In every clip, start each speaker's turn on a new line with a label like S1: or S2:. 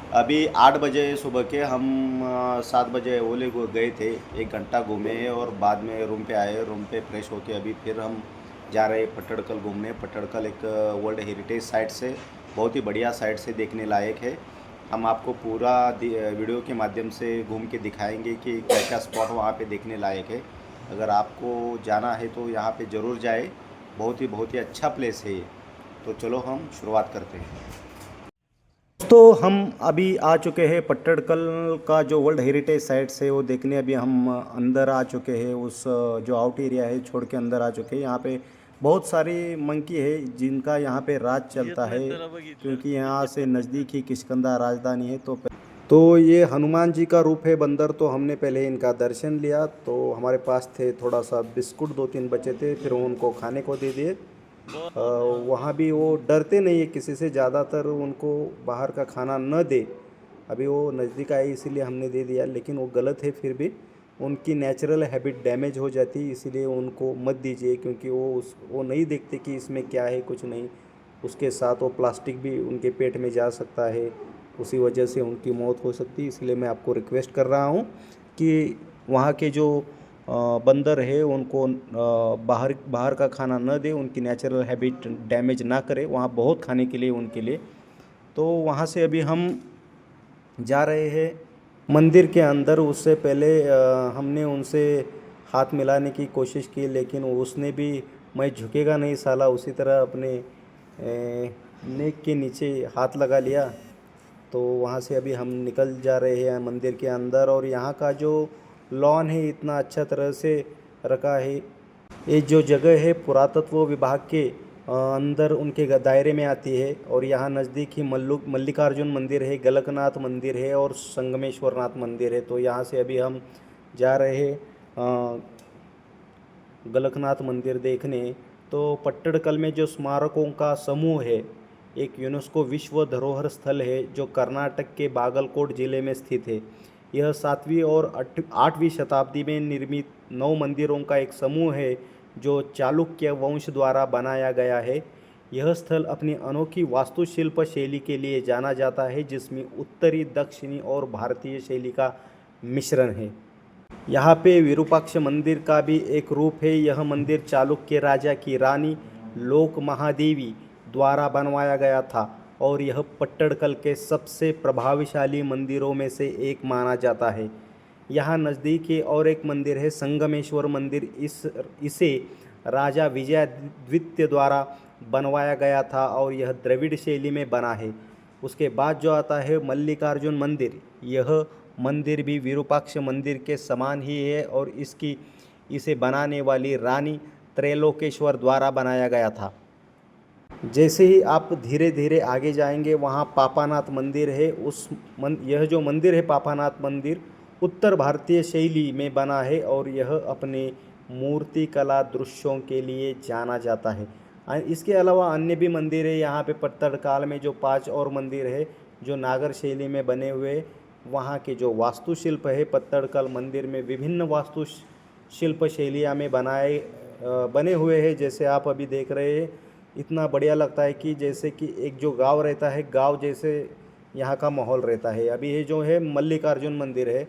S1: अभी 8 बजे सुबह के हम 7 बजे ओले को गए थे। 1 घंटा घूमे और बाद में रूम पे आए। रूम पे फ्रेश होके अभी फिर हम जा रहे हैं पट्टड़कल घूमने। पट्टड़कल एक वर्ल्ड हेरिटेज साइट से बहुत ही बढ़िया साइट से देखने लायक है। हम आपको पूरा वीडियो के माध्यम से घूम के दिखाएंगे कि क्या क्या स्पॉट वहाँ पे देखने लायक है। अगर आपको जाना है तो यहाँ पे ज़रूर जाए। बहुत ही अच्छा प्लेस है ये। तो चलो हम शुरुआत करते हैं। तो हम अभी आ चुके हैं पट्टड़कल का जो वर्ल्ड हेरिटेज साइट्स है वो देखने। अभी हम अंदर आ चुके हैं, उस जो आउट एरिया है छोड़ के अंदर आ चुके हैं। यहाँ पे बहुत सारी मंकी है जिनका यहाँ पे राज चलता है, क्योंकि यहाँ से नज़दीक ही किष्किंधा राजधानी है। तो ये हनुमान जी का रूप है बंदर। तो हमने पहले इनका दर्शन लिया। तो हमारे पास थे थोड़ा सा बिस्कुट, 2-3 बचे थे, फिर उनको खाने को दे दिए। वहाँ भी वो डरते नहीं है किसी से, ज़्यादातर उनको बाहर का खाना न दे। अभी वो नज़दीक आए इसीलिए हमने दे दिया, लेकिन वो गलत है। फिर भी उनकी नेचुरल हैबिट डैमेज हो जाती है, इसीलिए उनको मत दीजिए, क्योंकि वो नहीं देखते कि इसमें क्या है, कुछ नहीं। उसके साथ वो प्लास्टिक भी उनके पेट में जा सकता है, उसी वजह से उनकी मौत हो सकती है। इसलिए मैं आपको रिक्वेस्ट कर रहा हूँ कि वहाँ के जो बंदर है उनको बाहर बाहर का खाना न दे, उनकी नेचुरल हैबिट डैमेज ना करे। वहाँ बहुत खाने के लिए उनके लिए। तो वहाँ से अभी हम जा रहे हैं मंदिर के अंदर। उससे पहले हमने उनसे हाथ मिलाने की कोशिश की, लेकिन उसने भी मैं झुकेगा नहीं साला उसी तरह अपने नेक के नीचे हाथ लगा लिया। तो वहाँ से अभी हम निकल जा रहे हैं मंदिर के अंदर। और यहाँ का जो लॉन है इतना अच्छा तरह से रखा है। ये जो जगह है पुरातत्व विभाग के अंदर उनके दायरे में आती है। और यहाँ नज़दीक ही मल्लिकार्जुन मंदिर है, गलकनाथ मंदिर है और संगमेश्वरनाथ मंदिर है। तो यहाँ से अभी हम जा रहे हैं गलकनाथ मंदिर देखने। तो पट्टड़कल में जो स्मारकों का समूह है, एक यूनेस्को विश्व धरोहर स्थल है जो कर्नाटक के बागलकोट जिले में स्थित है। यह 7वीं और 8वीं शताब्दी में निर्मित 9 मंदिरों का एक समूह है जो चालुक्य वंश द्वारा बनाया गया है। यह स्थल अपनी अनोखी वास्तुशिल्प शैली के लिए जाना जाता है, जिसमें उत्तरी, दक्षिणी और भारतीय शैली का मिश्रण है। यहाँ पे विरूपाक्ष मंदिर का भी एक रूप है। यह मंदिर चालुक्य राजा की रानी लोक महादेवी द्वारा बनवाया गया था और यह पट्टड़कल के सबसे प्रभावशाली मंदिरों में से एक माना जाता है। यहाँ नज़दीक ही और एक मंदिर है संगमेश्वर मंदिर। इसे राजा विजयादित्य द्वारा बनवाया गया था और यह द्रविड़ शैली में बना है। उसके बाद जो आता है मल्लिकार्जुन मंदिर। यह मंदिर भी विरूपाक्ष मंदिर के समान ही है और इसे बनाने वाली रानी त्रैलोकेश्वर द्वारा बनाया गया था। जैसे ही आप धीरे धीरे आगे जाएंगे वहाँ पापानाथ मंदिर है। यह जो मंदिर है पापानाथ मंदिर उत्तर भारतीय शैली में बना है और यह अपने मूर्ति कला दृश्यों के लिए जाना जाता है। इसके अलावा अन्य भी मंदिर है यहाँ पे पत्थरकाल में, जो 5 और मंदिर है जो नागर शैली में बने हुए। वहाँ के जो वास्तुशिल्प है पत्थरकल मंदिर में विभिन्न वास्तुशिल्प शैलियाँ में बने हुए हैं। जैसे आप अभी देख रहे हैं, इतना बढ़िया लगता है कि जैसे कि एक जो गांव रहता है, गांव जैसे यहाँ का माहौल रहता है। अभी ये जो है मल्लिकार्जुन मंदिर है।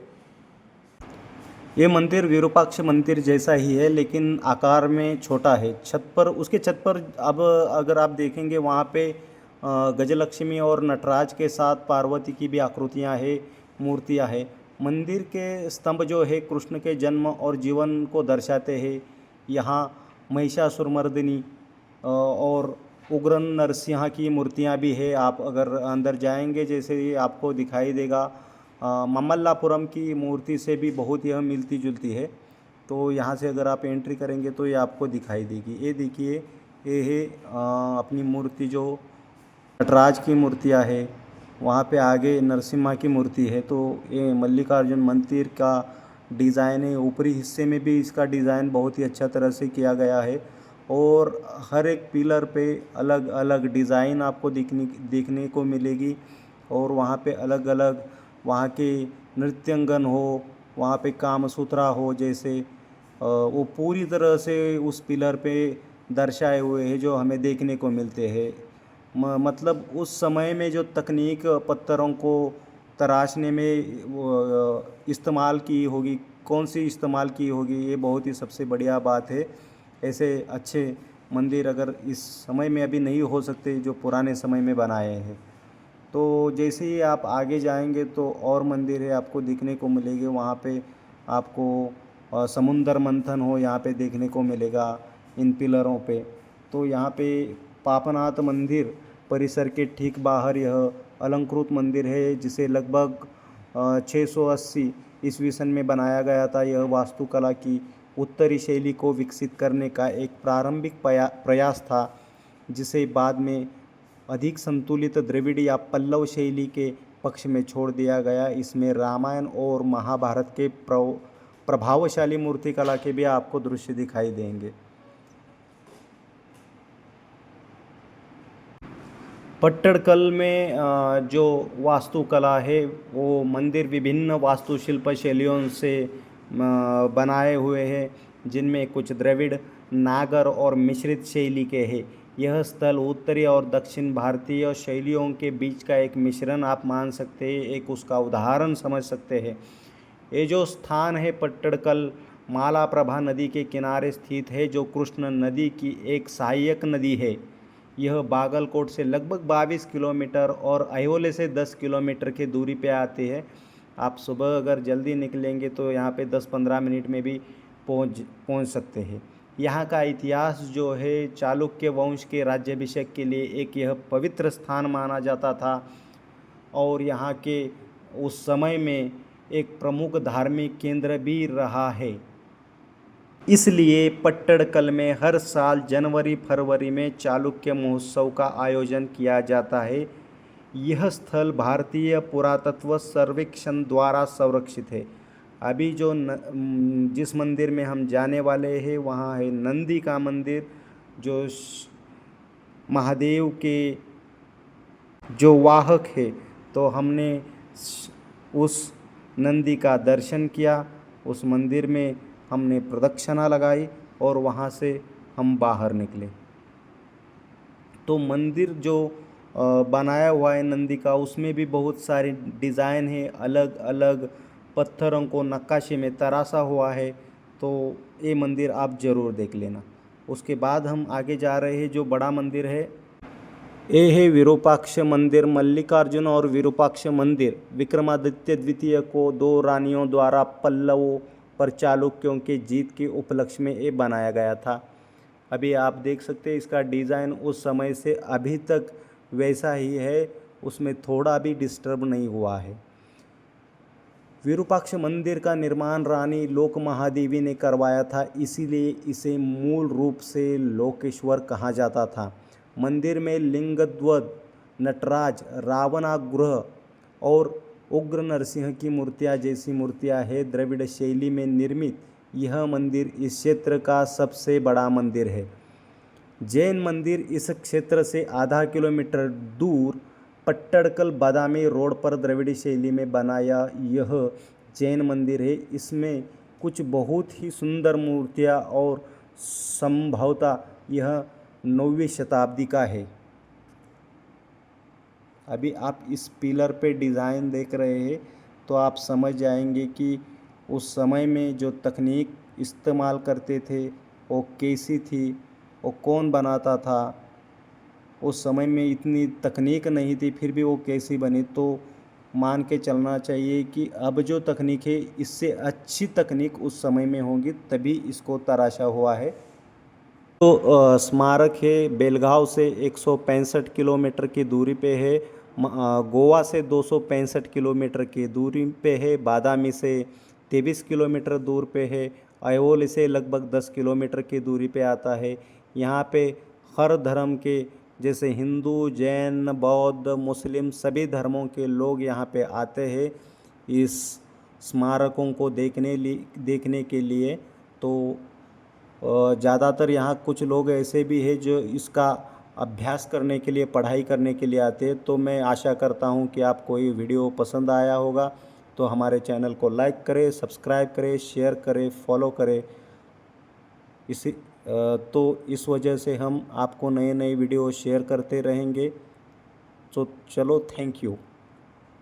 S1: ये मंदिर विरूपाक्ष मंदिर जैसा ही है, लेकिन आकार में छोटा है। उसके छत पर अब अगर आप देखेंगे वहाँ पे गजलक्ष्मी और नटराज के साथ पार्वती की भी आकृतियाँ हैं, मूर्तियाँ हैं। मंदिर के स्तंभ जो है कृष्ण के जन्म और जीवन को दर्शाते हैं। यहाँ महिषासुरमर्दिनी और उग्र नरसिंह की मूर्तियाँ भी है। आप अगर अंदर जाएंगे जैसे ये आपको दिखाई देगा। ममल्लापुरम की मूर्ति से भी बहुत यह मिलती जुलती है। तो यहाँ से अगर आप एंट्री करेंगे तो ये आपको दिखाई देगी। ये देखिए, ये है अपनी मूर्ति जो नटराज की मूर्तियाँ है। वहाँ पे आगे नरसिम्हा की मूर्ति है। तो ये मल्लिकार्जुन मंदिर का डिज़ाइन है। ऊपरी हिस्से में भी इसका डिज़ाइन बहुत ही अच्छा तरह से किया गया है और हर एक पिलर पे अलग अलग डिज़ाइन आपको देखने को मिलेगी। और वहाँ पे अलग अलग वहाँ के नृत्यांगन हो, वहाँ पे कामसूत्रा हो, जैसे वो पूरी तरह से उस पिलर पे दर्शाए हुए हैं जो हमें देखने को मिलते हैं। मतलब उस समय में जो तकनीक पत्थरों को तराशने में वो इस्तेमाल की होगी, कौन सी इस्तेमाल की होगी, ये बहुत ही सबसे बढ़िया बात है। ऐसे अच्छे मंदिर अगर इस समय में अभी नहीं हो सकते जो पुराने समय में बनाए हैं। तो जैसे ही आप आगे जाएंगे तो और मंदिर है आपको दिखने को मिलेंगे। वहाँ पे आपको समुंदर मंथन हो यहाँ पे देखने को मिलेगा इन पिलरों पे। तो यहाँ पे पापनाथ मंदिर परिसर के ठीक बाहर यह अलंकृत मंदिर है, जिसे लगभग 680 ईस्वी सन में बनाया गया था। यह वास्तुकला की उत्तरी शैली को विकसित करने का एक प्रारंभिक प्रयास था, जिसे बाद में अधिक संतुलित द्रविड़ या पल्लव शैली के पक्ष में छोड़ दिया गया। इसमें रामायण और महाभारत के प्रभावशाली मूर्तिकला के भी आपको दृश्य दिखाई देंगे। पट्टड़कल में जो वास्तुकला है वो मंदिर विभिन्न वास्तुशिल्प शैलियों से बनाए हुए हैं, जिनमें कुछ द्रविड़, नागर और मिश्रित शैली के हैं। यह स्थल उत्तरी और दक्षिण भारतीय शैलियों के बीच का एक मिश्रण आप मान सकते हैं, एक उसका उदाहरण समझ सकते हैं। ये जो स्थान है पट्टड़कल, मालाप्रभा नदी के किनारे स्थित है, जो कृष्ण नदी की एक सहायक नदी है। यह बागलकोट से लगभग 22 किलोमीटर और अयोले से 10 किलोमीटर की दूरी पे आती है। आप सुबह अगर जल्दी निकलेंगे तो यहाँ पे 10-15 मिनट में भी पहुँच सकते हैं। यहाँ का इतिहास जो है, चालुक्य वंश के राज्याभिषेक के लिए एक यह पवित्र स्थान माना जाता था और यहाँ के उस समय में एक प्रमुख धार्मिक केंद्र भी रहा है। इसलिए पट्टड़कल में हर साल जनवरी फरवरी में चालुक्य महोत्सव का आयोजन किया जाता है। यह स्थल भारतीय पुरातत्व सर्वेक्षण द्वारा संरक्षित है। अभी जो जिस मंदिर में हम जाने वाले हैं वहाँ है नंदी का मंदिर, जो महादेव के जो वाहक है। तो हमने उस नंदी का दर्शन किया, उस मंदिर में हमने प्रदक्षिणा लगाई और वहाँ से हम बाहर निकले। तो मंदिर जो बनाया हुआ है नंदी का, उसमें भी बहुत सारे डिज़ाइन है, अलग अलग पत्थरों को नक्काशी में तराशा हुआ है। तो ये मंदिर आप ज़रूर देख लेना। उसके बाद हम आगे जा रहे हैं, जो बड़ा मंदिर है ये है विरूपाक्ष मंदिर। मल्लिकार्जुन और विरूपाक्ष मंदिर विक्रमादित्य द्वितीय को 2 रानियों द्वारा पल्लवों पर चालुक्यों के जीत के उपलक्ष्य में ये बनाया गया था। अभी आप देख सकते हैं इसका डिज़ाइन उस समय से अभी तक वैसा ही है, उसमें थोड़ा भी डिस्टर्ब नहीं हुआ है। विरूपाक्ष मंदिर का निर्माण रानी लोक महादेवी ने करवाया था, इसीलिए इसे मूल रूप से लोकेश्वर कहा जाता था। मंदिर में लिंगद्वद, नटराज, रावणाग्रह और उग्र नरसिंह की मूर्तियाँ जैसी मूर्तियाँ हैं। द्रविड़ शैली में निर्मित यह मंदिर इस क्षेत्र का सबसे बड़ा मंदिर है। जैन मंदिर इस क्षेत्र से आधा किलोमीटर दूर पट्टड़कल बादामी रोड पर द्रविड़ शैली में बनाया यह जैन मंदिर है। इसमें कुछ बहुत ही सुंदर मूर्तियाँ और संभवतः यह 9वीं शताब्दी का है। अभी आप इस पिलर पे डिज़ाइन देख रहे हैं तो आप समझ जाएंगे कि उस समय में जो तकनीक इस्तेमाल करते थे वो कैसी थी, वो कौन बनाता था। उस समय में इतनी तकनीक नहीं थी, फिर भी वो कैसी बनी। तो मान के चलना चाहिए कि अब जो तकनीक है इससे अच्छी तकनीक उस समय में होगी, तभी इसको तराशा हुआ है। तो स्मारक है बेलगांव से 165 किलोमीटर की दूरी पे है। गोवा से 265 किलोमीटर की दूरी पे है। बादामी से 23 किलोमीटर दूर पे है। अयोल से लगभग 10 किलोमीटर की दूरी पे आता है। यहाँ पे हर धर्म के, जैसे हिंदू, जैन, बौद्ध, मुस्लिम, सभी धर्मों के लोग यहाँ पे आते हैं इस स्मारकों को देखने के लिए। तो ज़्यादातर यहाँ कुछ लोग ऐसे भी हैं जो इसका अभ्यास करने के लिए, पढ़ाई करने के लिए आते हैं। तो मैं आशा करता हूँ कि आपको ये वीडियो पसंद आया होगा। तो हमारे चैनल को लाइक करें, सब्सक्राइब करें, शेयर करें, फॉलो करें। तो इस वजह से हम आपको नए नए वीडियो शेयर करते रहेंगे। तो चलो, थैंक यू।